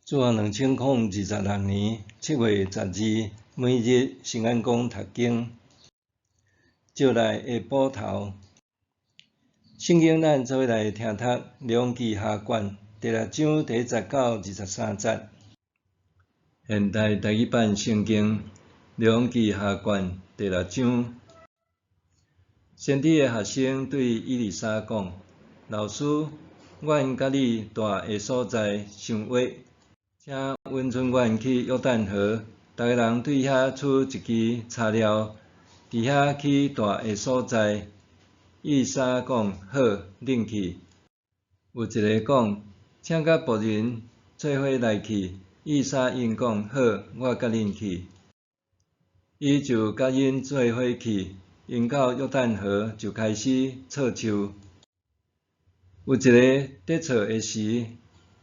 自2026年7月12日，每日圣安宫读经，招来下晡头。圣经咱做伙来听读《列王记下卷》第6章第10到23节。现代台语版圣经《列王记下卷》第6章。先知的学生对以利沙讲：“老师，阮甲你住的所在伤远，请允准阮去约旦河，逐个人对遐出一支柴料，伫遐去住的所在。”以利沙讲：“好，恁去。”有一个讲：“请甲仆人做伙来去。”以利沙应讲：“好，我甲恁去。”伊就甲因做伙去。因到约旦河就开始插树。有一个在插的时，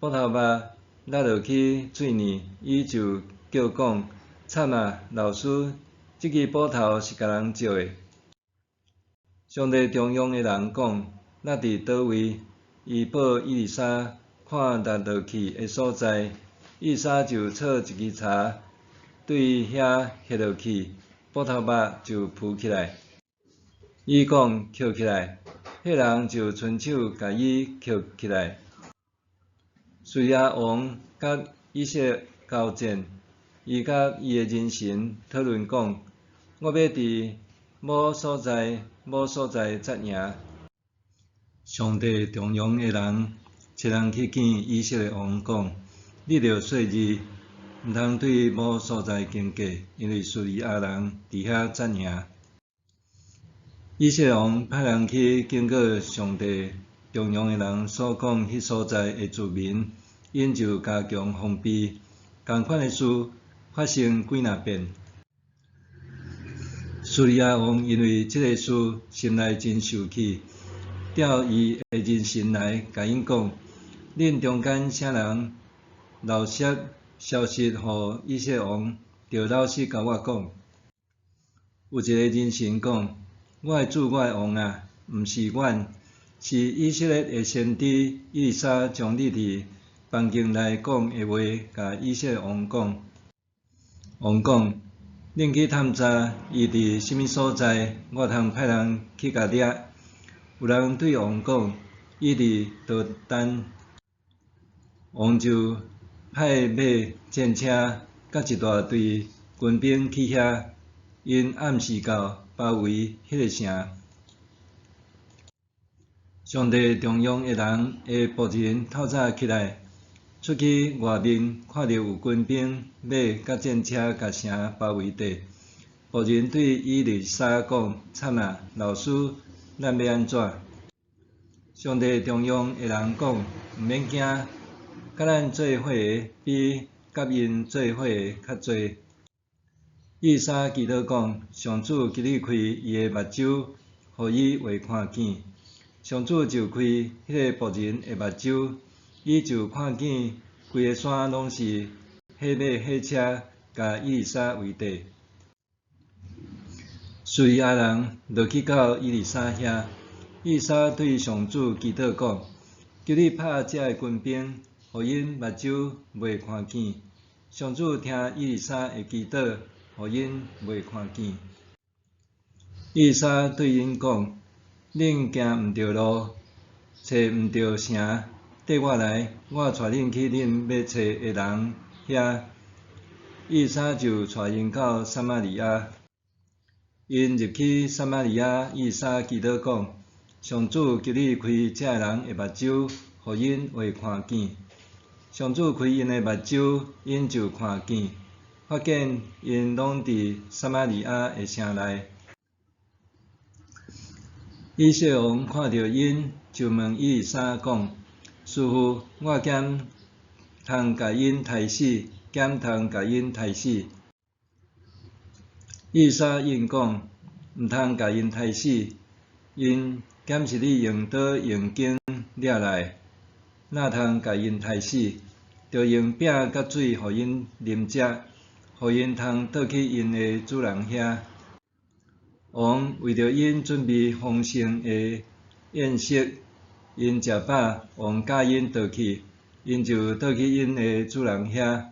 斧头肉落落去水里，伊就叫讲：“惨啊，老师，即支斧头是甲人借的。”上帝中央的人讲：“咱伫倒位？”伊报以利沙看落落去的所在，以利沙就插一支柴，对遐下落去，斧头肉就浮起来。伊讲：“捡起来！”迄人就伸手甲伊捡起来。叙利亚王甲以色列交战，伊甲伊的人神讨论讲：“我要伫某所在则赢。”上帝中央的人找人去见以色列王讲：“你着说字，毋通对某所在经过，因为叙利亚人伫遐则赢。”以色列王派人去经过上帝中央的人所讲迄所在的居民，因就加强防备。同款的事发生几若遍。叙利亚王因为即个事心内真受气，调伊的人神来，甲因讲：“恁中间啥人漏泄消息互以色列王，着老实甲我讲。”有一个人神讲：“我的主，我的王啊，毋是阮，是以色列的先知以利沙将你伫房间内讲的话，甲以色列王讲。”王讲：“恁去探查伊伫什么所在，我通派人去甲掠。”有人对王讲：“伊伫道丹。”王就派马、战车，甲一大队军兵去遐，因暗时到包围迄个城。上帝中央的人的仆人透早起来，出去外面，看到有军兵、马甲战车甲城包围住。仆人对以利沙讲：“惨啊，老师，咱要安怎？”上帝中央的人讲：“毋免惊，甲咱做伙的比甲因做伙的较侪。”以利沙祈祷讲：“上主给你开伊的目睭，互伊会看见。”上主就开迄个仆人的目睭，伊就看见规个山拢是火马火车，甲以利沙围住。叙利亚人落去到以利沙遐，以利沙对上主祈祷讲：“求你拍遮个军兵，互因目睭袂看见。”上主听以利沙的祈祷，互因袂看见。以利沙对因讲：“恁行毋对路，找毋对城，缀我来，我带恁去恁要找的人遐。”以利沙就带因到撒玛利亚。因入去撒玛利亚，以利沙祈祷讲：“上主求你开遮个人的目睭，互因会看见。”上主开因的目睭，因就看见，发现因拢伫撒玛利亚的城内。以色列王看到因，就问以利沙讲：“师傅，我敢通甲因杀死，敢通甲因杀死？”以利沙应讲：“毋通甲因杀死，因敢是你用刀用弓掠来，哪通甲因杀死？着用饼甲水，互因啉食，互因通倒去因的主人遐。”王为着因准备丰盛的宴席，因食饱，王教因倒去，因就倒去因的主人遐，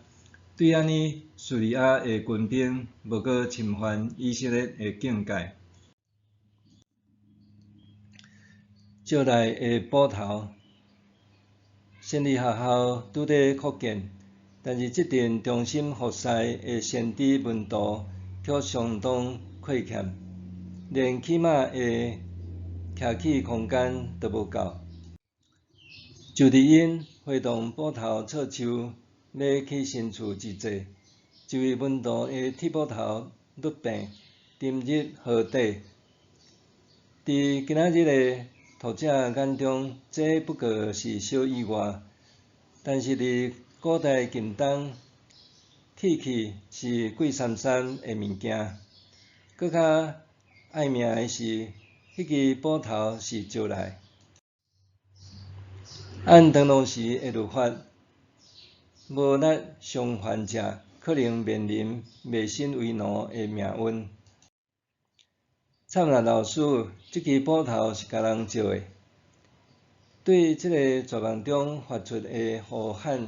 对安尼叙利亚的军兵无搁侵犯以色列的境界。石内的堡头，先理学校拄在扩建，但是这阵中心服侍的先知门徒却相当亏欠，连起码的徛起空间都无够。就伫因会动堡头错手要起新厝之际，一位门徒的铁堡头甪病，沉入河底。伫今仔日的读者眼中，这不过是小意外，但是伫古代近东，铁器是贵参参的物件。搁较爱命的是，迄支堡头是石内。按当当时的律法，无力偿还者可能面临卖身为奴的命运。参纳老师，这支堡头是家人造的。对这个绝望中发出的呼喊，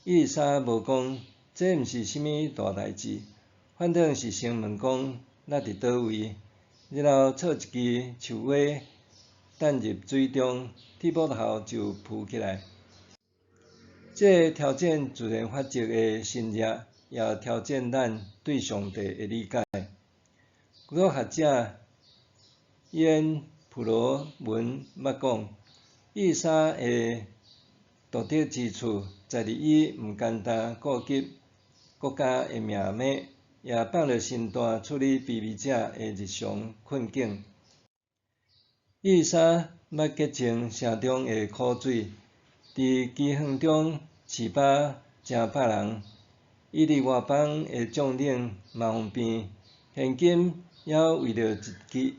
伊丽莎无讲，这毋是甚物大代志，反正是先问讲咱伫倒位，然后错一支树蛙弹入水中，铁堡头就浮起来。这挑战自然法则的新热，也挑战咱对上帝的理解。古学者伊恩普罗文捌讲，伊丽莎的独特之处，在于伊毋简单顾及国家的命脉，也放了心胆处理卑微者的日常困境。伊丽莎捌洁净城中的苦水，伫饥荒中饲饱成百人。伊伫外邦的将领嘛方便，现今还为着一支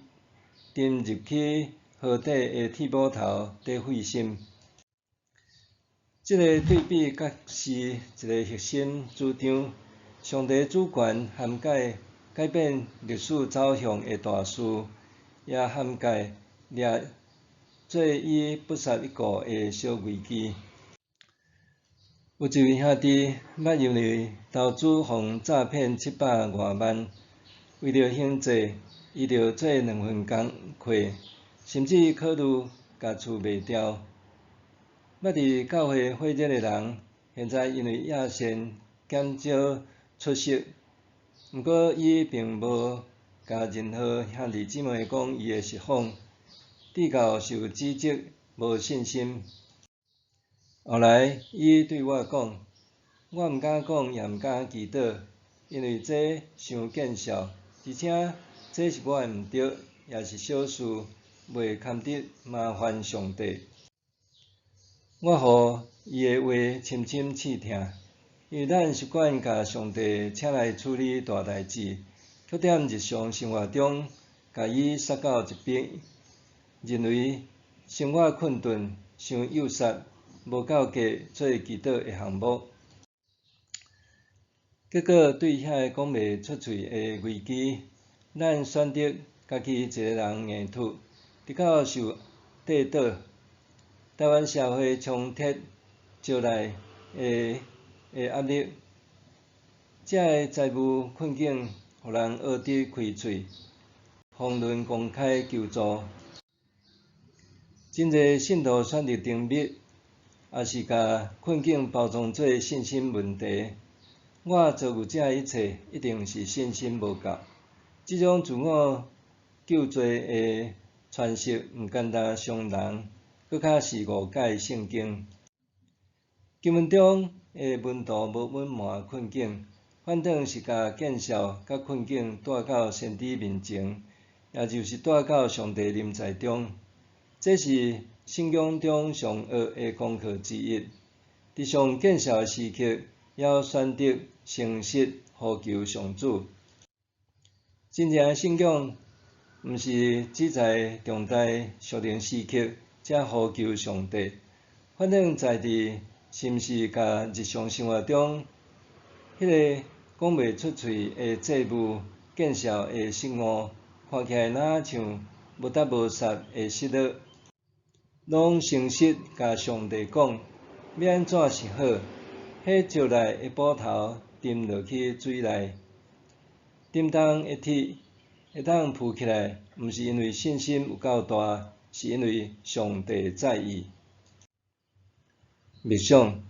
沉入去河底的铁堡头在费心。这个对比确是一个核心主张：上帝主权涵盖改变历史走向的大事，也涵盖掠做伊不屑一顾的小危机。有一位兄弟捌因为投资互诈骗700多万，为着还债，伊着做2份工课，甚至考虑甲厝卖掉。捌伫教会火热的人，现在因为亚线减少出席，毋过伊并无甲任何兄弟姊妹讲伊的实况，直到受指责无信心。后来伊对我讲：“我毋敢讲，也毋敢祈祷，因为这伤见笑，而且这是我的毋对，也是小事，袂堪得麻烦上帝。”我互伊的话深深刺痛，因为咱习惯甲上帝请来处理大代志，却踮日常生活中甲伊撒到一边，认为生活困顿、伤幼稚、无够格做祈祷的项目。结果对遐个讲袂出嘴的危机，咱选择家己一个人硬脱，直到受跌倒。台湾社会冲突招来的压力，这个财务困境，互人学得开喙，遑论公开求助。真侪信徒选择沉默，也是甲困境包装做信心问题。我做有这一切，一定是信心无够。这种自我救罪的诠释，毋简单伤人。搁较是误解圣经。经文中的门徒无隐瞒困境，反正是甲见笑甲困境带到先知面前，也就是带到上帝临在中。这是圣经中上学的功课之一。伫上见笑的时刻，要选择诚实呼求上主。真正的信仰，毋是只在重大属灵时刻才呼求上帝，反正在伫是毋是甲日常生活中，迄个讲袂出喙的祭物、见笑的生活，看起来若像无搭无煞的失落，拢诚实甲上帝讲，要安怎是好？迄石内的补头沉落去水内，沉重的铁会当浮起来，毋是因为信心有够大，是因为上帝在意。默想，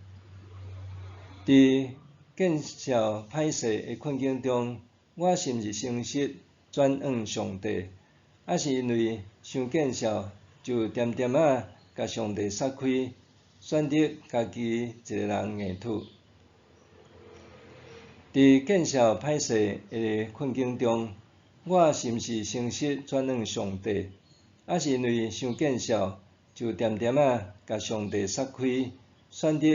伫见笑歹势的困境中，我是毋是诚实转向上帝，还是因为伤见笑就点点仔甲上帝撒开，选择家己一个人硬土？伫见笑歹势的困境中，我是毋是诚实转向上帝，还是因为伤见笑就点点仔甲上帝撒开，选择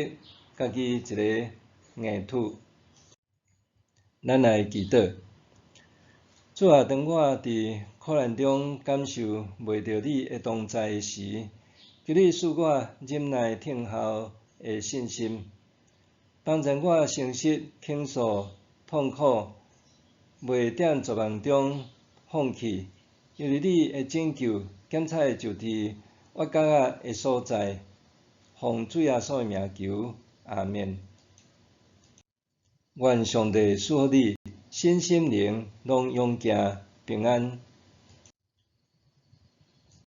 家己一个硬土？咱来祈祷。主啊，当我伫苦难中感受袂到你的同在时，求你赐我忍耐听候的信心，帮助我诚实倾诉痛苦，袂踮绝望中放弃，因为你的拯救检采就伫我脚仔的所在。奉主耶稣的名求，阿免。愿上帝赐福你身心灵拢勇健平安。